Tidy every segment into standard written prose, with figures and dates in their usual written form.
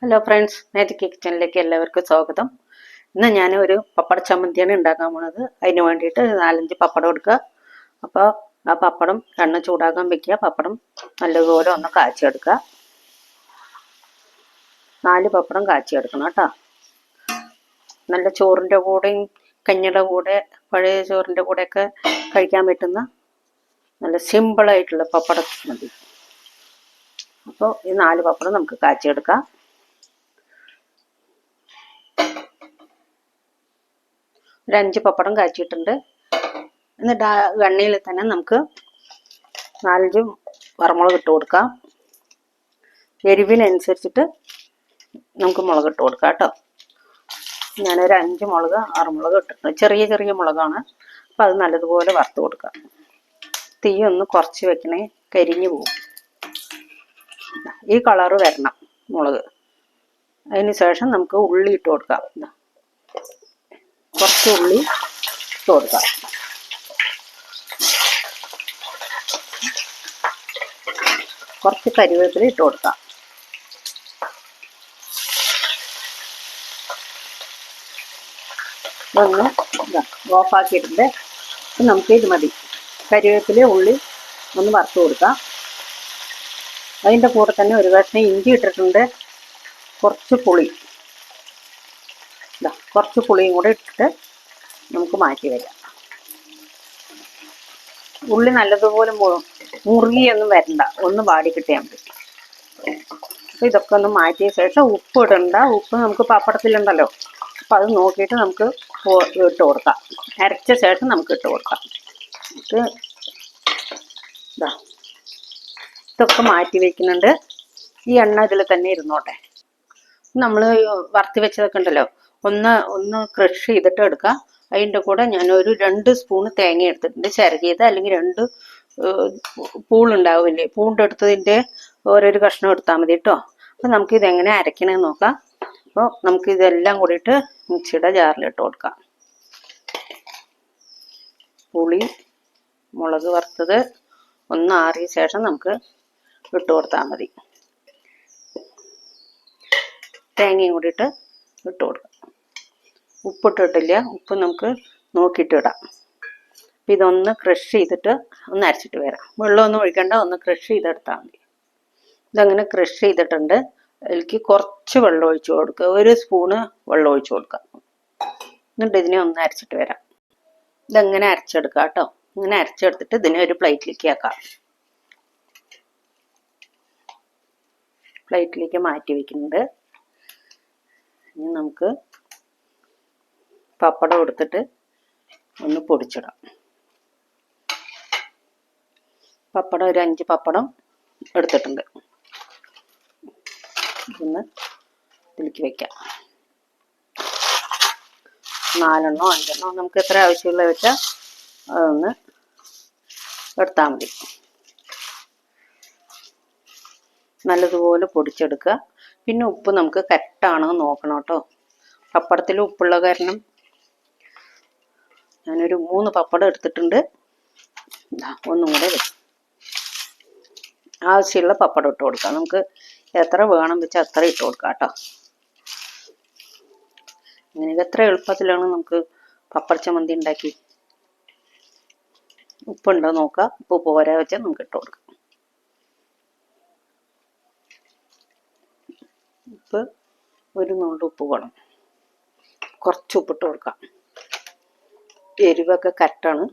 Hello friends, magic കിച്ചണിലേക്ക് എല്ലാവർക്കും സ്വാഗതം. ഇന്ന് ഞാൻ ഒരു പപ്പട ചമ്മന്തിയാണ് ഉണ്ടാക്കാൻ പോണത്. അതിന് വേണ്ടിയിട്ട് 4-5 പപ്പടം എടുക്കുക. അപ്പോൾ ആ പപ്പടം എണ്ണ ചൂടാക്കാൻ വെക്കുക. പപ്പടം നല്ലതുപോലെ ഒന്ന് കാച്ചിയെടുക്കുക. 4 പപ്പടം കാച്ചിയെടുക്കണം കേട്ടോ. നല്ല ചോറിൻ്റെ കൂടെയും കഞ്ഞിയുടെ കൂടെ പഴയ ചോറിൻ്റെ കൂടെയൊക്കെ കഴിക്കാൻ പറ്റുന്ന നല്ല സിമ്പിളായിട്ടുള്ള പപ്പടം മതി. അപ്പോൾ ഈ 4 പപ്പടം നമുക്ക് കാച്ചിയെടുക്കാം. ഒരു 5 പപ്പടം കാച്ചിട്ടുണ്ട്. എന്നിട്ട് ആ എണ്ണയിൽ തന്നെ നമുക്ക് 4-5 വറമുളക് ഇട്ട് കൊടുക്കാം. എരിവിനനുസരിച്ചിട്ട് നമുക്ക് മുളക് ഇട്ട് കൊടുക്കാം കേട്ടോ. ഞാനൊരു 5 മുളക് 6 മുളക് ഇട്ടിട്ടുണ്ട്. ചെറിയ ചെറിയ മുളകാണ്. അപ്പം അത് നല്ലതുപോലെ വറുത്ത് കൊടുക്കാം. തീ ഒന്ന് കുറച്ച് വെക്കണേ, കരിഞ്ഞു പോകും. ഈ കളറ് വരണം മുളക്. അതിന് ശേഷം നമുക്ക് ഉള്ളി ഇട്ട് കൊടുക്കാം. കുറച്ച് ഉള്ളി ഇട്ട് കൊടുക്കാം. കുറച്ച് കരിവേപ്പില ഇട്ട് കൊടുക്കാം. ഇതൊന്ന് ഓഫാക്കിയിട്ടുണ്ട്. നമുക്ക് ഇത് മതി. കരിവേപ്പില ഉള്ളി ഒന്ന് വറുത്ത് കൊടുക്കാം. അതിൻ്റെ കൂടെ തന്നെ ഒരു കഷ്ണം ഇഞ്ചി ഇട്ടിട്ടുണ്ട്. കുറച്ച് പുളി, കുറച്ച് പുളിയും കൂടെ ഇട്ടിട്ട് നമുക്ക് മാറ്റി വരാം. ഉള്ളി നല്ലതുപോലെ മുറുകിയൊന്നും വരണ്ട, ഒന്ന് വാടി കിട്ടിയാൽ മതി. അപ്പോൾ ഇതൊക്കെ ഒന്ന് മാറ്റിയ ശേഷം ഉപ്പ് ഇടണ്ട. ഉപ്പ് നമുക്ക് പപ്പടത്തിലുണ്ടല്ലോ, അപ്പോൾ അത് നോക്കിയിട്ട് നമുക്ക് ഇട്ട് കൊടുക്കാം. അരച്ച ശേഷം നമുക്ക് ഇട്ട് കൊടുക്കാം. ഇതൊക്കെ മാറ്റി വയ്ക്കുന്നുണ്ട്. ഈ എണ്ണ ഇതിൽ തന്നെ ഇരുന്നോട്ടെ. നമ്മൾ വറുത്തി വെച്ചതൊക്കെ ഉണ്ടല്ലോ, ഒന്ന് ക്രഷ് ചെയ്തിട്ട് എടുക്കുക. അതിൻ്റെ കൂടെ ഞാനൊരു 2 സ്പൂൺ തേങ്ങ എടുത്തിട്ടുണ്ട്, ചിരകിയത്. അല്ലെങ്കിൽ 2 പൂളുണ്ടാവില്ലേ, പൂണ്ടെടുത്തതിൻ്റെ ഓരോരു കഷ്ണം എടുത്താൽ മതി കേട്ടോ. അപ്പം നമുക്കിതെങ്ങനെ അരക്കണമെന്ന് നോക്കാം. അപ്പോൾ നമുക്കിതെല്ലാം കൂടിയിട്ട് മിക്സിയുടെ ജാറിലിട്ട് കൊടുക്കാം. പുളി, മുളക് വറുത്തത് ഒന്ന് ആറിയ ശേഷം നമുക്ക് ഇട്ട് കൊടുത്താൽ മതി. തേങ്ങയും കൂടിയിട്ട് ഇട്ട് കൊടുക്കാം. ഉപ്പിട്ടിട്ടില്ല, ഉപ്പ് നമുക്ക് നോക്കിയിട്ട് ഇടാം. അപ്പം ഇതൊന്ന് ക്രഷ് ചെയ്തിട്ട് ഒന്ന് അരച്ചിട്ട് വരാം. വെള്ളമൊന്നും ഒഴിക്കണ്ട, ഒന്ന് ക്രഷ് ചെയ്തെടുത്താൽ മതി. ഇതങ്ങനെ ക്രഷ് ചെയ്തിട്ടുണ്ട്. അതിലേക്ക് കുറച്ച് വെള്ളം ഒഴിച്ച് കൊടുക്കുക. 1 സ്പൂണ് വെള്ളം ഒഴിച്ച് കൊടുക്കാം. എന്നിട്ട് ഇതിനെ ഒന്ന് അരച്ചിട്ട് വരാം. ഇതെങ്ങനെ അരച്ചെടുക്കാം കേട്ടോ. ഇങ്ങനെ അരച്ചെടുത്തിട്ട് ഇതിനെ ഒരു പ്ലേറ്റിലേക്ക് ആക്കാം. പ്ലേറ്റിലേക്ക് മാറ്റി വയ്ക്കുന്നുണ്ട്. ഇനി നമുക്ക് പപ്പടം എടുത്തിട്ട് ഒന്ന് പൊടിച്ചിടാം. പപ്പടം ഒരു 5 പപ്പടം എടുത്തിട്ടുണ്ട്. ഇതൊന്ന് ഇതിലേക്ക് വയ്ക്കാം. 4 5 നമുക്ക് എത്ര ആവശ്യമുള്ള വെച്ചാൽ അതൊന്ന് എടുത്താൽ മതി. നല്ലതുപോലെ പൊടിച്ചെടുക്കുക. പിന്നെ ഉപ്പ് നമുക്ക് കറക്റ്റാണോ നോക്കണം കേട്ടോ. പപ്പടത്തിൽ ഉപ്പുള്ള കാരണം ഞാനൊരു 3 പപ്പടം എടുത്തിട്ടുണ്ട്. ഒന്നും കൂടെ ആവശ്യമുള്ള പപ്പടം ഇട്ട് കൊടുക്കാം. നമുക്ക് എത്ര വേണം വെച്ചാൽ അത്ര ഇട്ട് കൊടുക്കാം കേട്ടോ. ഇങ്ങനെ എത്ര എളുപ്പത്തിലാണ് നമുക്ക് പപ്പട ചമ്മന്തി ഉണ്ടാക്കി. ഉപ്പുണ്ടോ നോക്കുക. ഉപ്പ് പോരാ വെച്ചാൽ നമുക്ക് ഇട്ട് കൊടുക്കാം. ഉപ്പ് ഒരു നുള്ളു ഉപ്പ് വേണം. കുറച്ച് ഉപ്പിട്ട് കൊടുക്കാം. എരിവൊക്കെ കറക്റ്റാണ്.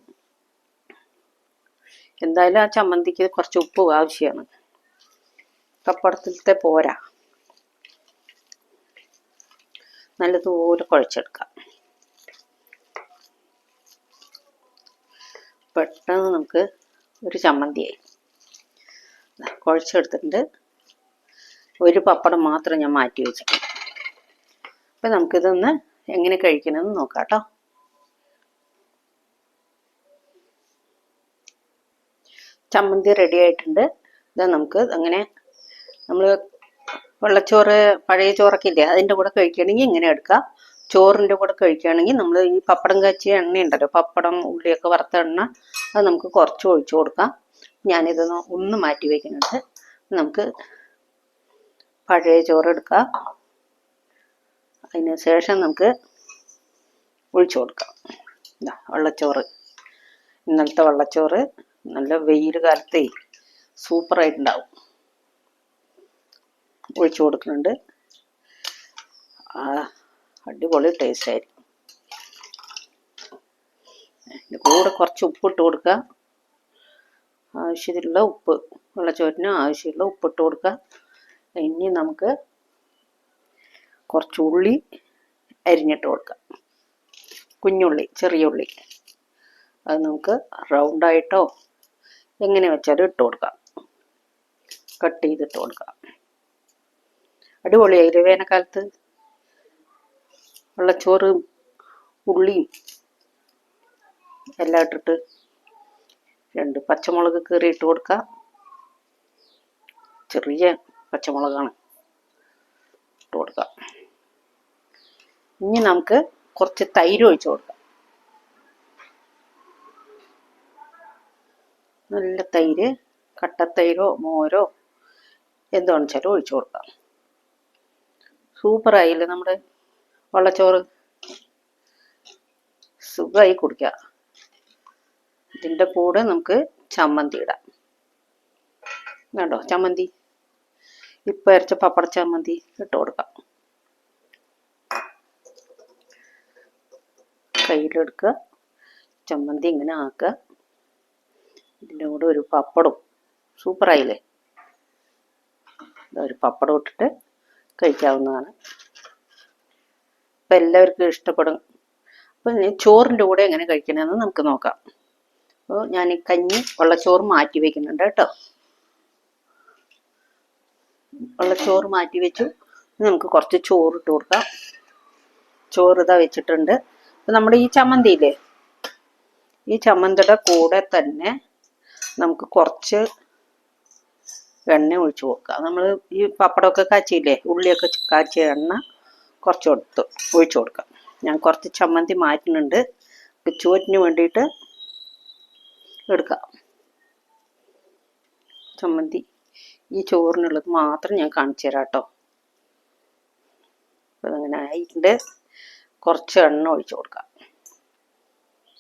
എന്തായാലും ആ ചമ്മന്തിക്ക് കുറച്ച് ഉപ്പ് ആവശ്യമാണ്. പപ്പടത്തിലത്തെ പോരാ. നല്ലതുപോലെ കുഴച്ചെടുക്കാം. പെട്ടെന്ന് നമുക്ക് ഒരു ചമ്മന്തിയായി. കുഴച്ചെടുത്തിട്ടുണ്ട്. 1 പപ്പടം മാത്രം ഞാൻ മാറ്റി വെച്ചിട്ടുണ്ട്. അപ്പം നമുക്കിതൊന്ന് എങ്ങനെ കഴിക്കണമെന്ന് നോക്കാം കേട്ടോ. ചമ്മന്തി റെഡി ആയിട്ടുണ്ട്. ഇത് നമുക്ക് അങ്ങനെ നമ്മൾ വെള്ളച്ചോറ് പഴയ ചോറൊക്കെ ഇല്ലേ, അതിൻ്റെ കൂടെ കഴിക്കുകയാണെങ്കിൽ ഇങ്ങനെ എടുക്കാം. ചോറിൻ്റെ കൂടെ കഴിക്കുകയാണെങ്കിൽ നമ്മൾ ഈ പപ്പടം കാച്ചിയ എണ്ണ ഉണ്ടല്ലോ, പപ്പടം ഉള്ളിയൊക്കെ വറുത്ത എണ്ണ, അത് നമുക്ക് കുറച്ച് ഒഴിച്ചു കൊടുക്കാം. ഞാനിതൊന്ന് മാറ്റി വയ്ക്കുന്നുണ്ട്. നമുക്ക് പഴയ ചോറ് എടുക്കാം. അതിന് ശേഷം നമുക്ക് ഒഴിച്ചു കൊടുക്കാം. വെള്ളച്ചോറ്, ഇന്നലത്തെ വെള്ളച്ചോറ് നല്ല വെയിൽ കാലത്തേ സൂപ്പറായിട്ടുണ്ടാവും. ഒഴിച്ചു കൊടുക്കുന്നുണ്ട്. അടിപൊളി ടേസ്റ്റ് ആയിരിക്കും. അതിൻ്റെ കൂടെ കുറച്ച് ഉപ്പിട്ട് കൊടുക്കുക. ആവശ്യത്തിലുള്ള ഉപ്പ്, വെള്ളച്ചോറിന് ആവശ്യമുള്ള ഉപ്പിട്ട് കൊടുക്കുക. ഇനി നമുക്ക് കുറച്ച് ഉള്ളി അരിഞ്ഞിട്ട് കൊടുക്കാം. കുഞ്ഞുള്ളി, ചെറിയ ഉള്ളി. അത് നമുക്ക് റൗണ്ടായിട്ടോ എങ്ങനെ വെച്ചാലും ഇട്ട് കൊടുക്കാം. കട്ട് ചെയ്തിട്ട് കൊടുക്കാം. അടിപൊളിയായില്ലേ വേനൽക്കാലത്ത് വെള്ളച്ചോറും ഉള്ളിയും എല്ലാം ഇട്ടിട്ട്. 2 പച്ചമുളക് കീറിയിട്ട് കൊടുക്കാം. ചെറിയ പച്ചമുളകാണ് ഇട്ട് കൊടുക്കാം. ഇനി നമുക്ക് കുറച്ച് തൈര് ഒഴിച്ചു കൊടുക്കാം. നല്ല തൈര്, കട്ടത്തൈരോ മോരോ എന്താണെന്ന് വെച്ചാലും ഒഴിച്ചു കൊടുക്കാം. സൂപ്പറായില്ലേ നമ്മുടെ വെള്ളച്ചോറ്. സുഖമായി കുടിക്കാം. ഇതിൻ്റെ കൂടെ നമുക്ക് ചമ്മന്തി ഇടാം. വേണ്ടോ ചമ്മന്തി? ഇപ്പം അരച്ച പപ്പട ചമ്മന്തി ഇട്ട് കൊടുക്കാം. കയ്യിലെടുക്കുക, ചമ്മന്തി ഇങ്ങനെ ആക്കുക. ഇതിൻ്റെ കൂടെ ഒരു പപ്പടവും. സൂപ്പറായില്ലേ? ഒരു പപ്പടം ഇട്ടിട്ട് കഴിക്കാവുന്നതാണ്. അപ്പം എല്ലാവർക്കും ഇഷ്ടപ്പെടും. അപ്പം ചോറിൻ്റെ കൂടെ എങ്ങനെ കഴിക്കണമെന്ന് നമുക്ക് നോക്കാം. അപ്പോൾ ഞാൻ ഈ കഞ്ഞി വെള്ളച്ചോറ് മാറ്റി വയ്ക്കുന്നുണ്ട് കേട്ടോ. വെള്ളച്ചോറ് മാറ്റി വെച്ചു. നമുക്ക് കുറച്ച് ചോറ് ഇട്ട് കൊടുക്കാം. ചോറ് ഇതാ വെച്ചിട്ടുണ്ട്. അപ്പം നമ്മുടെ ഈ ചമ്മന്തിയില്ലേ, ഈ ചമ്മന്തിയുടെ കൂടെ തന്നെ നമുക്ക് കുറച്ച് എണ്ണ ഒഴിച്ചു കൊടുക്കാം. നമ്മൾ ഈ പപ്പടമൊക്കെ കാച്ചിയില്ലേ, ഉള്ളിയൊക്കെ കാച്ചിയ എണ്ണ കുറച്ച് ഒഴിച്ചു കൊടുക്കാം. ഞാൻ കുറച്ച് ചമ്മന്തി മാറ്റുന്നുണ്ട്. ചോറ്റിന് വേണ്ടിയിട്ട് എടുക്കാം. ചമ്മന്തി ഈ ചോറിനുള്ളത് മാത്രം ഞാൻ കാണിച്ചു തരാം കേട്ടോ. അപ്പം അങ്ങനെ ആയിട്ടുണ്ട്. കുറച്ച് എണ്ണ ഒഴിച്ചു കൊടുക്കാം.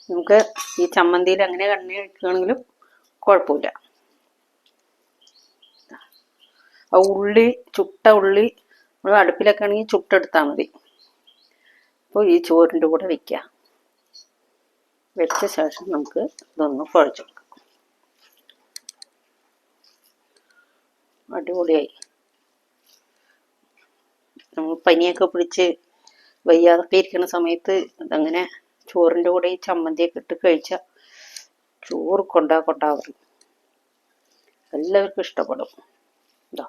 നമുക്ക് ഈ ചമ്മന്തിയിൽ എങ്ങനെ എണ്ണ ഒഴിക്കുകയാണെങ്കിലും കുഴപ്പമില്ല. ആ ഉള്ളി, ചുട്ട ഉള്ളി നമ്മൾ അടുപ്പിലൊക്കെ ആണെങ്കിൽ ചുട്ടെടുത്താൽ മതി. അപ്പോൾ ഈ ചോറിൻ്റെ കൂടെ വയ്ക്കുക. വെച്ച ശേഷം നമുക്ക് ഇതൊന്ന് കുഴച്ച് കൊടുക്കാം. അടിപൊളിയായി. നമ്മൾ പനിയൊക്കെ പിടിച്ച് വയ്യാതൊക്കെ ഇരിക്കുന്ന സമയത്ത് അതങ്ങനെ ചോറിൻ്റെ കൂടെ ഈ ചമ്മന്തിയൊക്കെ ഇട്ട് കഴിച്ചാൽ ചോറ് കൊണ്ടാകും. എല്ലാവർക്കും ഇഷ്ടപ്പെടും. ഇതാ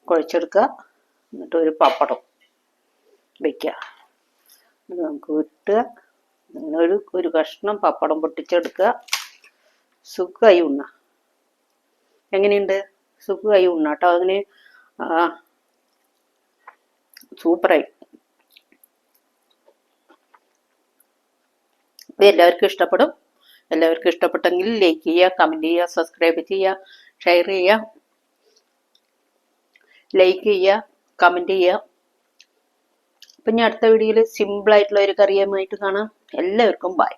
കുഴച്ചെടുക്കുക. എന്നിട്ട് ഒരു പപ്പടം വയ്ക്കുക. നമുക്ക് വിട്ടുക. അങ്ങനെ ഒരു കഷ്ണം പപ്പടം പൊട്ടിച്ചെടുക്കുക. സുഖമായി ഉണ്ണ. എങ്ങനെയുണ്ട്? സുഖമായി ഉണ്ണ കേട്ടോ. അങ്ങനെ സൂപ്പറായി. അപ്പോൾ എല്ലാവർക്കും ഇഷ്ടപ്പെടും. എല്ലാവർക്കും ഇഷ്ടപ്പെട്ടെങ്കിൽ ലൈക്ക് ചെയ്യുക, കമൻറ്റ് ചെയ്യുക, സബ്സ്ക്രൈബ് ചെയ്യുക, ഷെയർ ചെയ്യുക. ലൈക്ക് ചെയ്യുക, കമൻറ്റ് ചെയ്യുക. അപ്പം ഞാൻ അടുത്ത വീഡിയോയിൽ സിമ്പിളായിട്ടുള്ള ഒരു കറിയുമായിട്ട് കാണാം. എല്ലാവർക്കും ബൈ.